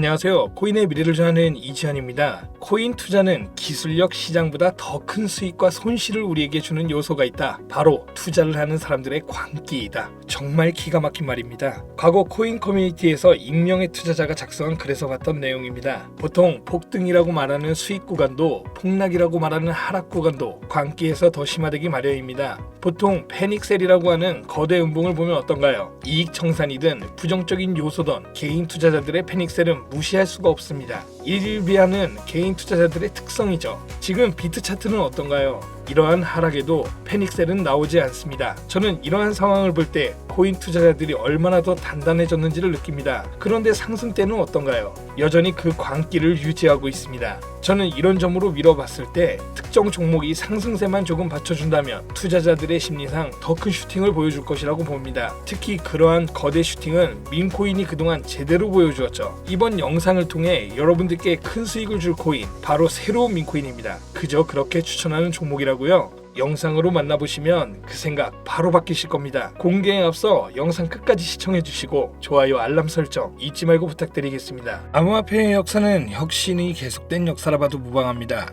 안녕하세요. 코인의 미래를 전하는 이지현입니다. 코인 투자는 기술력 시장보다 더 큰 수익과 손실을 우리에게 주는 요소가 있다. 바로 투자를 하는 사람들의 광기이다. 정말 기가 막힌 말입니다. 과거 코인 커뮤니티에서 익명의 투자자가 작성한 글에서 봤던 내용입니다. 보통 폭등이라고 말하는 수익 구간도 폭락이라고 말하는 하락 구간도 광기에서 더 심화되기 마련입니다. 보통 패닉셀이라고 하는 거대 음봉을 보면 어떤가요? 이익 청산이든 부정적인 요소든 개인 투자자들의 패닉셀은 무시할 수가 없습니다. 일비하는 개인 투자자들의 특성이죠. 지금 비트 차트는 어떤가요? 이러한 하락에도 패닉셀은 나오지 않습니다. 저는 이러한 상황을 볼 때 코인 투자자들이 얼마나 더 단단해졌는지를 느낍니다. 그런데 상승 때는 어떤가요? 여전히 그 광기를 유지하고 있습니다. 저는 이런 점으로 미뤄봤을 때 특정 종목이 상승세만 조금 받쳐준다면 투자자들의 심리상 더 큰 슈팅을 보여줄 것이라고 봅니다. 특히 그러한 거대 슈팅은 밈코인이 그동안 제대로 보여주었죠. 이번 영상을 통해 여러분들께 큰 수익을 줄 코인, 바로 새로운 밈코인입니다. 그저 그렇게 추천하는 종목이라고요? 영상으로 만나보시면 그 생각 바로 바뀌실 겁니다. 공개에 앞서 영상 끝까지 시청해주시고 좋아요, 알람 설정 잊지 말고 부탁드리겠습니다. 암호화폐의 역사는 혁신이 계속된 역사라 봐도 무방합니다.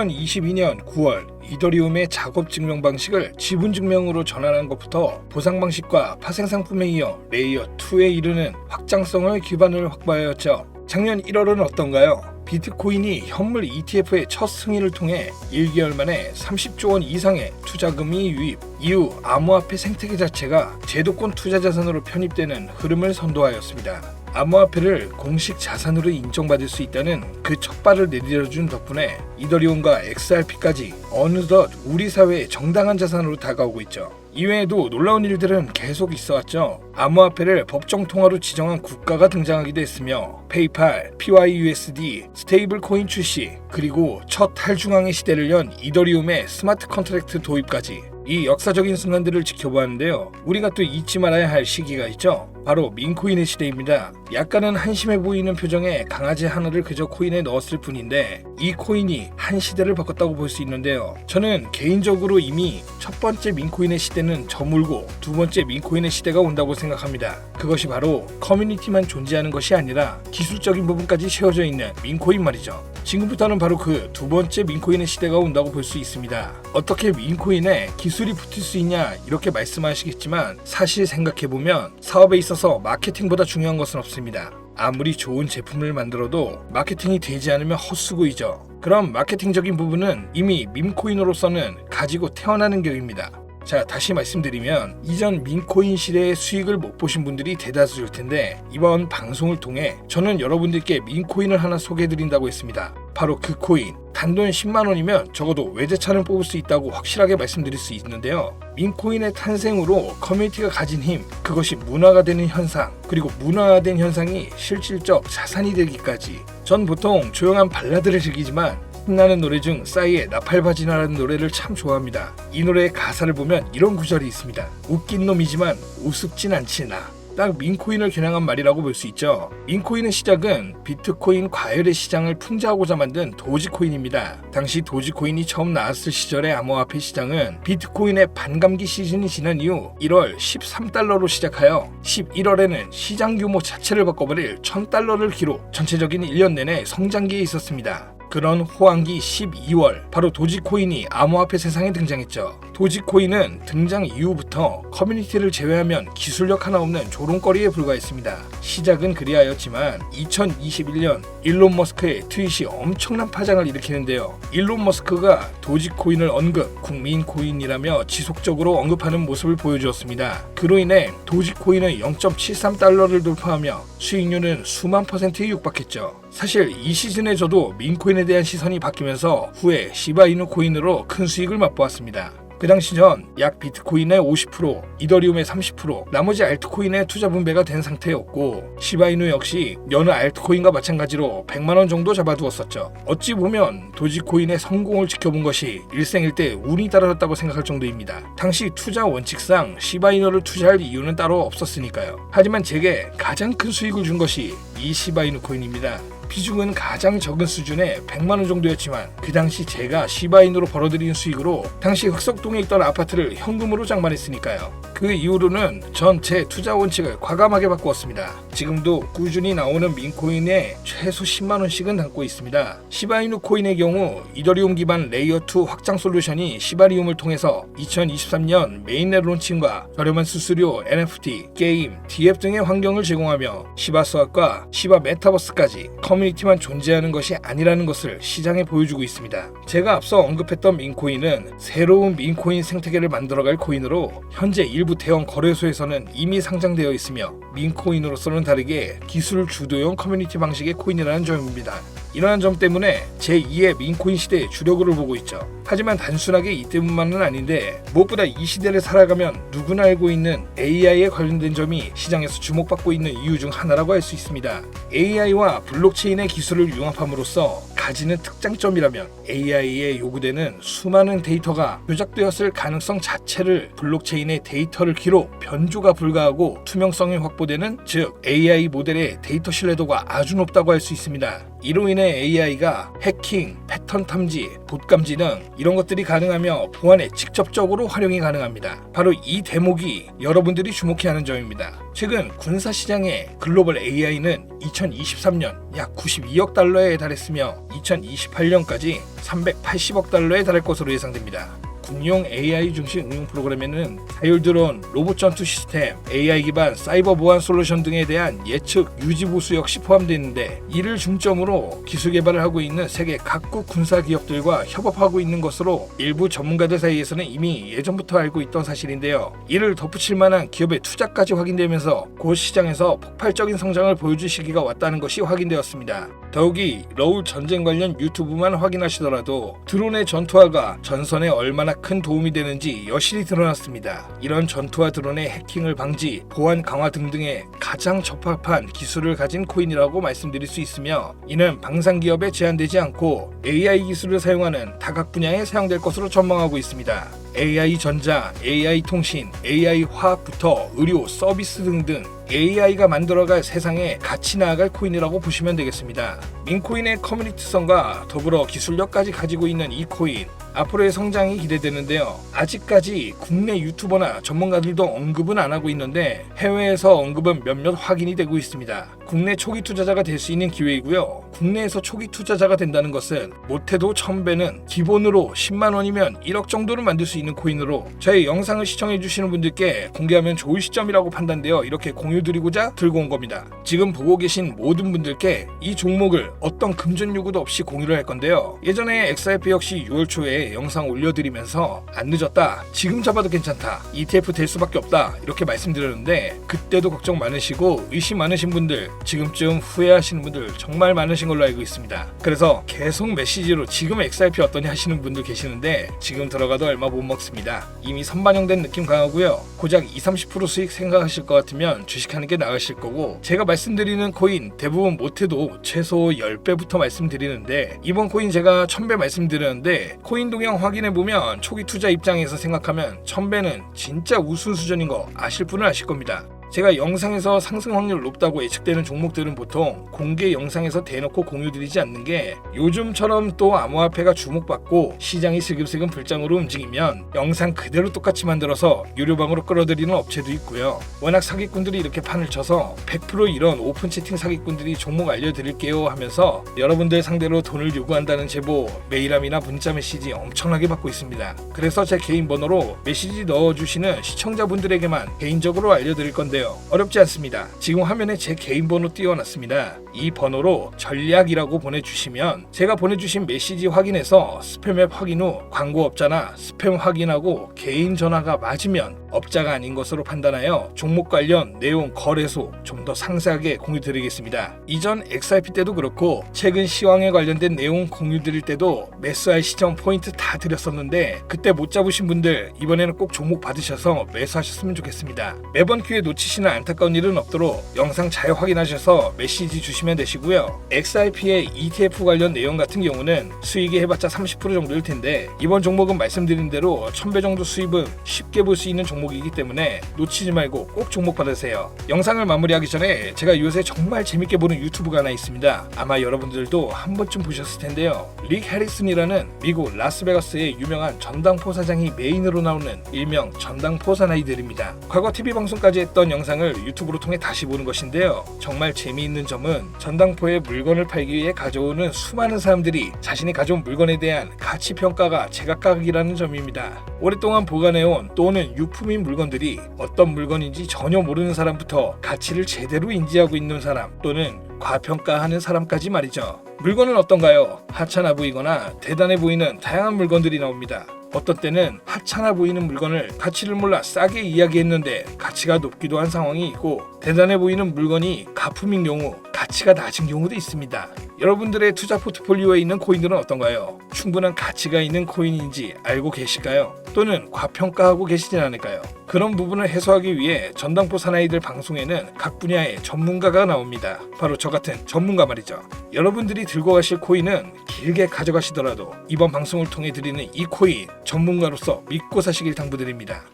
2022년 9월 이더리움의 작업 증명 방식을 지분 증명으로 전환한 것부터 보상 방식과 파생 상품에 이어 레이어 2에 이르는 확장성의 기반을 확보하였죠. 작년 1월은 어떤가요? 비트코인이 현물 ETF의 첫 승인을 통해 1개월 만에 30조 원 이상의 투자금이 유입, 이후 암호화폐 생태계 자체가 제도권 투자 자산으로 편입되는 흐름을 선도하였습니다. 암호화폐를 공식 자산으로 인정받을 수 있다는 그 첫발을 내디뎌준 덕분에 이더리움과 XRP까지 어느덧 우리 사회의 정당한 자산으로 다가오고 있죠. 이외에도 놀라운 일들은 계속 있어왔죠. 암호화폐를 법정 통화로 지정한 국가가 등장하기도 했으며 페이팔, PYUSD, 스테이블 코인 출시, 그리고 첫 탈중앙의 시대를 연 이더리움의 스마트 컨트랙트 도입까지 이 역사적인 순간들을 지켜보았는데요. 우리가 또 잊지 말아야 할 시기가 있죠. 바로 밈코인의 시대입니다. 약간은 한심해 보이는 표정에 강아지 하나를 그저 코인에 넣었을 뿐인데 이 코인이 한 시대를 바꿨다고 볼 수 있는데요. 저는 개인적으로 이미 첫 번째 밈코인의 시대는 저물고 두 번째 밈코인의 시대가 온다고 생각합니다. 그것이 바로 커뮤니티만 존재하는 것이 아니라 기술적인 부분까지 채워져 있는 밈코인 말이죠. 지금부터는 바로 그 두 번째 밈코인의 시대가 온다고 볼 수 있습니다. 어떻게 밈코인에 기술이 붙을 수 있냐 이렇게 말씀하시겠지만 사실 생각해보면 사업에 있어서 마케팅보다 중요한 것은 없습니다. 아무리 좋은 제품을 만들어도 마케팅이 되지 않으면 헛수고이죠. 그럼 마케팅적인 부분은 이미 밈코인으로서는 가지고 태어나는 격입니다. 자, 다시 말씀드리면 이전 밈코인 시대의 수익을 못 보신 분들이 대다수일 텐데 이번 방송을 통해 저는 여러분들께 밈코인을 하나 소개해드린다고 했습니다. 바로 그 코인, 단돈 10만원이면 적어도 외제차는 뽑을 수 있다고 확실하게 말씀드릴 수 있는데요. 밈코인의 탄생으로 커뮤니티가 가진 힘, 그것이 문화가 되는 현상, 그리고 문화화된 현상이 실질적 자산이 되기까지. 전 보통 조용한 발라드를 즐기지만 신나는 노래 중 싸이의 나팔바지나라는 노래를 참 좋아합니다. 이 노래의 가사를 보면 이런 구절이 있습니다. 웃긴 놈이지만 우습진 않지 나. 딱 밈코인을 겨냥한 말이라고 볼 수 있죠. 밈코인의 시작은 비트코인 과열의 시장을 풍자하고자 만든 도지코인입니다. 당시 도지코인이 처음 나왔을 시절의 암호화폐 시장은 비트코인의 반감기 시즌이 지난 이후 1월 13달러로 시작하여 11월에는 시장 규모 자체를 바꿔버릴 1000달러를 기록, 전체적인 1년 내내 성장기에 있었습니다. 그런 호황기 12월, 바로 도지코인이 암호화폐 세상에 등장했죠. 도지코인은 등장 이후부터 커뮤니티를 제외하면 기술력 하나 없는 조롱거리에 불과했습니다. 시작은 그리하였지만 2021년 일론 머스크의 트윗이 엄청난 파장을 일으키는데요. 일론 머스크가 도지코인을 언급, 국민코인이라며 지속적으로 언급하는 모습을 보여주었습니다. 그로 인해 도지코인은 0.73달러를 돌파하며 수익률은 수만 %에 육박했죠. 사실 이 시즌에 저도 밈코인에 대한 시선이 바뀌면서 후에 시바이누 코인으로 큰 수익을 맛보았습니다. 그 당시 전 약 비트코인의 50%, 이더리움의 30%, 나머지 알트코인의 투자 분배가 된 상태였고 시바이누 역시 여느 알트코인과 마찬가지로 100만원 정도 잡아두었었죠. 어찌 보면 도지코인의 성공을 지켜본 것이 일생일대 운이 따라졌다고 생각할 정도입니다. 당시 투자 원칙상 시바이누를 투자할 이유는 따로 없었으니까요. 하지만 제게 가장 큰 수익을 준 것이 이 시바이누 코인입니다. 비중은 가장 적은 수준의 100만원 정도였지만 그 당시 제가 시바인으로 벌어들인 수익으로 당시 흑석동에 있던 아파트를 현금으로 장만했으니까요. 그 그 이후로는 전 제 투자 원칙을 과감하게 바꾸었습니다. 지금도 꾸준히 나오는 민코인에 최소 10만원씩은 담고 있습니다. 시바이누 코인의 경우 이더리움 기반 레이어2 확장 솔루션이 시바리움을 통해서 2023년 메인넷 론칭과 저렴한 수수료, NFT, 게임, DF 등의 환경을 제공하며 시바 수학과 시바 메타버스까지 커뮤니티만 존재하는 것이 아니라는 것을 시장에 보여주고 있습니다. 제가 앞서 언급했던 민코인은 새로운 민코인 생태계를 만들어갈 코인으로 현재 일부 대형 거래소에서는 이미 상장되어 있으며 민코인으로서는 다르게 기술 주도형 커뮤니티 방식의 코인이라는 점입니다. 이러한 점 때문에 제2의 민코인 시대의 주력으로 보고 있죠. 하지만 단순하게 이 때문만은 아닌데 무엇보다 이 시대를 살아가면 누구나 알고 있는 AI에 관련된 점이 시장에서 주목받고 있는 이유 중 하나라고 할 수 있습니다. AI와 블록체인의 기술을 융합함으로써 가지는 특장점이라면 AI에 요구되는 수많은 데이터가 조작되었을 가능성 자체를 블록체인의 데이터를 키로 변조가 불가하고 투명성이 확보되는, 즉 AI 모델의 데이터 신뢰도가 아주 높다고 할 수 있습니다. 이로 인해 AI가 해킹, 패턴 탐지, 봇 감지 등 이런 것들이 가능하며 보안에 직접적으로 활용이 가능합니다. 바로 이 대목이 여러분들이 주목해야 하는 점입니다. 최근 군사 시장의 글로벌 AI는 2023년 약 92억 달러에 달했으며 2028년까지 380억 달러에 달할 것으로 예상됩니다. 군용 AI 중심 응용 프로그램에는 자율 드론, 로봇 전투 시스템, AI 기반 사이버 보안 솔루션 등에 대한 예측, 유지 보수 역시 포함되어 있는데, 이를 중점으로 기술 개발을 하고 있는 세계 각국 군사 기업들과 협업하고 있는 것으로 일부 전문가들 사이에서는 이미 예전부터 알고 있던 사실인데요. 이를 덧붙일 만한 기업의 투자까지 확인되면서 곧 시장에서 폭발적인 성장을 보여줄 시기가 왔다는 것이 확인되었습니다. 더욱이 러울 전쟁 관련 유튜브만 확인하시더라도 드론의 전투화가 전선에 얼마나 큰 도움이 되는지 여실히 드러났습니다. 이런 전투화 드론의 해킹을 방지, 보안 강화 등등에 가장 적합한 기술을 가진 코인이라고 말씀드릴 수 있으며, 이는 방산 기업에 제한되지 않고 AI 기술을 사용하는 다각 분야에 사용될 것으로 전망하고 있습니다. AI 전자, AI 통신, AI 화학부터 의료, 서비스 등등 AI가 만들어갈 세상에 같이 나아갈 코인이라고 보시면 되겠습니다. 민코인의 커뮤니티성과 더불어 기술력까지 가지고 있는 이 코인, 앞으로의 성장이 기대되는데요. 아직까지 국내 유튜버나 전문가들도 언급은 안 하고 있는데 해외에서 언급은 몇몇 확인이 되고 있습니다. 국내 초기 투자자가 될 수 있는 기회이고요. 국내에서 초기 투자자가 된다는 것은 못해도 1000배는 기본으로 10만 원이면 1억 정도를 만들 수 있는 코인으로 저희 영상을 시청해주시는 분들께 공개하면 좋을 시점이라고 판단되어 이렇게 공유드리고자 들고 온 겁니다. 지금 보고 계신 모든 분들께 이 종목을 어떤 금전 요구도 없이 공유를 할 건데요. 예전에 XRP 역시 6월 초에 영상 올려드리면서 안 늦었다, 지금 잡아도 괜찮다, ETF 될 수밖에 없다 이렇게 말씀드렸는데, 그때도 걱정 많으시고 의심 많으신 분들, 지금쯤 후회하시는 분들 정말 많으신 걸로 알고 있습니다. 그래서 계속 메시지로 지금 XRP 어떠냐 하시는 분들 계시는데, 지금 들어가도 얼마 못 먹습니다. 이미 선반영된 느낌 강하고요. 고작 20-30% 수익 생각하실 것 같으면 주식하는 게 나으실 거고, 제가 말씀드리는 코인 대부분 못해도 최소 10배부터 말씀드리는데, 이번 코인 제가 1000배 말씀드렸는데 코인 동향 확인해보면 초기 투자 입장에서 생각하면 1000배는 진짜 우수 수준인 거 아실 분은 아실 겁니다. 제가 영상에서 상승 확률 높다고 예측되는 종목들은 보통 공개 영상에서 대놓고 공유드리지 않는 게, 요즘처럼 또 암호화폐가 주목받고 시장이 슬금슬금 불장으로 움직이면 영상 그대로 똑같이 만들어서 유료방으로 끌어들이는 업체도 있고요. 워낙 사기꾼들이 이렇게 판을 쳐서 100% 이런 오픈 채팅 사기꾼들이 종목 알려드릴게요 하면서 여러분들 상대로 돈을 요구한다는 제보, 메일함이나 문자 메시지 엄청나게 받고 있습니다. 그래서 제 개인 번호로 메시지 넣어주시는 시청자분들에게만 개인적으로 알려드릴 건데요. 어렵지 않습니다. 지금 화면에 제 개인 번호 띄워놨습니다. 이 번호로 전략이라고 보내주시면 제가 보내주신 메시지 확인해서 스팸 앱 확인 후 광고업자나 스팸 확인하고 개인 전화가 맞으면 업자가 아닌 것으로 판단하여 종목 관련 내용, 거래소 좀 더 상세하게 공유드리겠습니다. 이전 XRP 때도 그렇고 최근 시황에 관련된 내용 공유드릴 때도 매수할 시점 포인트 다 드렸었는데, 그때 못 잡으신 분들 이번에는 꼭 종목 받으셔서 매수하셨으면 좋겠습니다. 매번 기회 놓치시면 놓치시는 안타까운 일은 없도록 영상 잘 확인하셔서 메시지 주시면 되시고요. XRP의 ETF 관련 내용 같은 경우는 수익이 해봤자 30% 정도일 텐데 이번 종목은 말씀드린 대로 1000배 정도 수입은 쉽게 볼 수 있는 종목이기 때문에 놓치지 말고 꼭 종목 받으세요. 영상을 마무리하기 전에 제가 요새 정말 재밌게 보는 유튜브가 하나 있습니다. 아마 여러분들도 한 번쯤 보셨을 텐데요. 릭 해리슨이라는 미국 라스베가스의 유명한 전당포 사장이 메인으로 나오는 일명 전당포 사나이들입니다. 과거 TV 방송까지 했던 영상을 유튜브로 통해 다시 보는 것인데요. 정말 재미있는 점은 전당포에 물건을 팔기 위해 가져오는 수많은 사람들이 자신이 가져온 물건에 대한 가치 평가가 제각각이라는 점입니다. 오랫동안 보관해온 또는 유품인 물건들이 어떤 물건인지 전혀 모르는 사람부터 가치를 제대로 인지하고 있는 사람 또는 과평가하는 사람까지 말이죠. 물건은 어떤가요? 하찮아 보이거나 대단해 보이는 다양한 물건들이 나옵니다. 어떤 때는 하찮아 보이는 물건을 가치를 몰라 싸게 이야기했는데 가치가 높기도 한 상황이 있고, 대단해 보이는 물건이 가품인 경우 가치가 낮은 경우도 있습니다. 여러분들의 투자 포트폴리오에 있는 코인들은 어떤가요? 충분한 가치가 있는 코인인지 알고 계실까요? 또는 과평가하고 계시진 않을까요? 그런 부분을 해소하기 위해 전당포 사나이들 방송에는 각 분야의 전문가가 나옵니다. 바로 저 같은 전문가 말이죠. 여러분들이 들고 가실 코인은 길게 가져가시더라도 이번 방송을 통해 드리는 이 코인 전문가로서 믿고 사시길 당부드립니다.